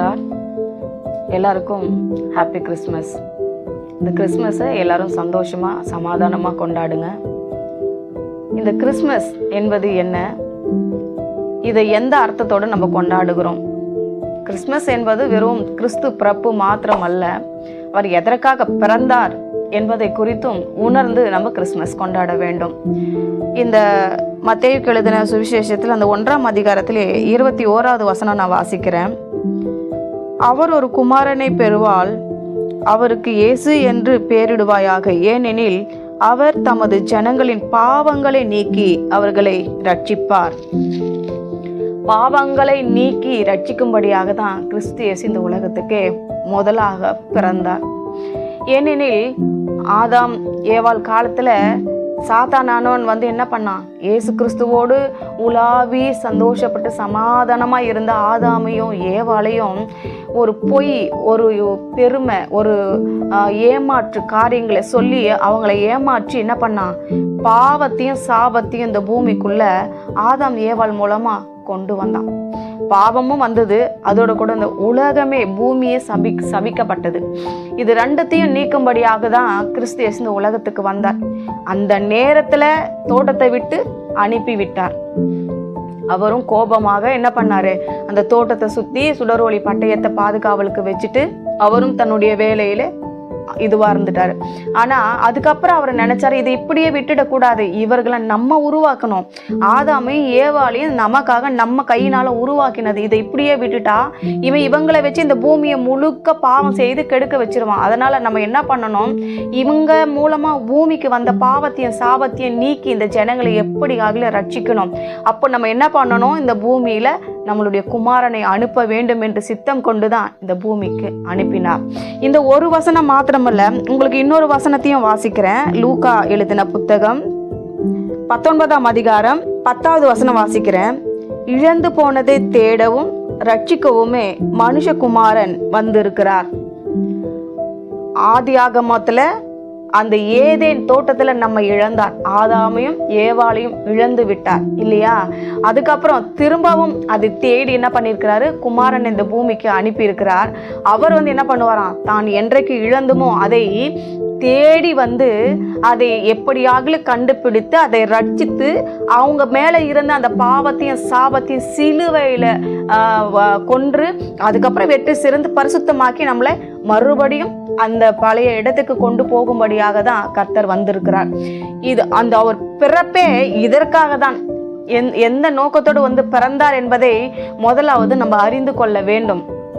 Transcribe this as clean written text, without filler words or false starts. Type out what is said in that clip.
Lord. எல்லாருக்கும் happy Christmas. இந்த கிறிஸ்மஸை எல்லாரும் சந்தோஷமாக சமாதானமாக கொண்டாடுங்க. இந்த கிறிஸ்மஸ் என்பது என்ன? இதை எந்த அர்த்தத்தோடு நம்ம கொண்டாடுகிறோம்? கிறிஸ்மஸ் என்பது வெறும் கிறிஸ்து பிறப்பு மாத்திரம் அல்ல, அவர் எதற்காக பிறந்தார் என்பதை குறித்தும் உணர்ந்து நம்ம கிறிஸ்மஸ் கொண்டாட வேண்டும். இந்த மத்தேயுக்கு எழுதின சுவிசேஷத்தில் அந்த 1ஆம் அதிகாரத்திலே 21வது வசனம் நான் வாசிக்கிறேன். அவர் ஒரு குமாரனை பெறுவாள், அவருக்கு இயேசு என்று பெயரிடுவாயாக, ஏனெனில் அவர் தமது ஜனங்களின் பாவங்களை நீக்கி அவர்களை ரட்சிப்பார். பாவங்களை நீக்கி ரட்சிக்கும்படியாக தான் கிறிஸ்து இயேசு இந்த உலகத்துக்கே முதலாக பிறந்தார். ஏனெனில் ஆதாம் ஏவாள் காலத்துல சாத்தானானவன் என்ன பண்ணான்? இயேசு கிறிஸ்துவோடு உலாவி சந்தோஷப்பட்டு சமாதானமா இருந்த ஆதாமையும் ஏவாளையும் ஒரு பொய், ஒரு பெருமை, ஒரு ஏமாற்று காரியங்களை சொல்லி அவங்களை ஏமாற்றி என்ன பண்ணான்? பாவத்தையும் சாபத்தையும் இந்த பூமிக்குள்ள ஆதாம் ஏவாள் மூலமா கொண்டு வந்தான். பாவமும் வந்தது, அதோட கூட இந்த உலகமே, பூமியே சபிக்கப்பட்டது. இது ரெண்டத்தையும் நீக்கும்படியாக தான் கிறிஸ்து இயேசு இந்த உலகத்துக்கு வந்தார். அந்த நேரத்துல தோட்டத்தை விட்டு அனுப்பி விட்டார். அவரும் கோபமாக என்ன பண்ணாரு? அந்த தோட்டத்தை சுத்தி சுடரொளி பட்டயத்தை பாதுகாவலுக்கு வச்சுட்டு அவரும் தன்னுடைய வேலையில இதுவா இருந்துட்டாரு. ஆனா அதுக்கப்புறம் அவர் நினைச்சாரு, இதை இப்படியே விட்டுடக்கூடாது, இவர்களை நம்ம உருவாக்கணும். ஆதாமையும் ஏவாளையும் நமக்காக நம்ம கையினால உருவாக்கினது, இதை இப்படியே விட்டுட்டா இவங்களை வச்சு இந்த பூமியை முழுக்க பாவம் செய்து கெடுக்க வச்சிருவான். அதனால நம்ம என்ன பண்ணணும்? இவங்க மூலமா பூமிக்கு வந்த பாவத்தையும் சாபத்தையும் நீக்கி இந்த ஜனங்களை எப்படி ஆகல ரட்சிக்கணும். அப்போ நம்ம என்ன பண்ணணும்? இந்த பூமியில நம்மளுடைய குமாரனை அனுப்ப வேண்டும் என்று சித்தம் கொண்டுதான் இந்த பூமிக்கு அனுப்பினார். இந்த ஒரு வசனம் மாத்திரமல்ல, உங்களுக்கு இன்னொரு வசனத்தையும் வாசிக்கிறேன். லூக்கா எழுதின புத்தகம் 19ஆம் அதிகாரம் 10வது வசனம் வாசிக்கிறேன். இழந்து போனதை தேடவும் ரட்சிக்கவுமே மனுஷகுமாரன் வந்திருக்கிறார். ஆதியாகமத்துல அந்த ஏதேன் தோட்டத்துல நம்ம இழந்தார், ஆதாமையும் ஏவாளையும் இழந்து விட்டார் இல்லையா? அதுக்கப்புறம் திரும்பவும் அதை தேடி என்ன பண்ணியிருக்கிறாரு? குமாரன் இந்த பூமிக்கு அனுப்பி இருக்கிறார். அவர் என்ன பண்ணுவாராம்? தான் என்றைக்கு இழந்துமோ அதை தேடி அதை எப்படியாக கண்டுபிடித்து அதை ரட்சித்து அவங்க மேல இருந்த அந்த பாவத்தையும் சாபத்தையும் சிலுவையில கொன்று அதுக்கப்புறம் வெற்றி சிறந்து பரிசுத்தமாக்கி நம்மளை மறுபடியும் அந்த பழைய இடத்துக்கு கொண்டு போகும்படியாக தான் கர்த்தர் வந்திருக்கிறார். இது அந்த அவர் பிறப்பே இதற்காக தான். எந்த நோக்கத்தோடு பிறந்தார் என்பதை முதலாவது நம்ம அறிந்து கொள்ள வேண்டும்.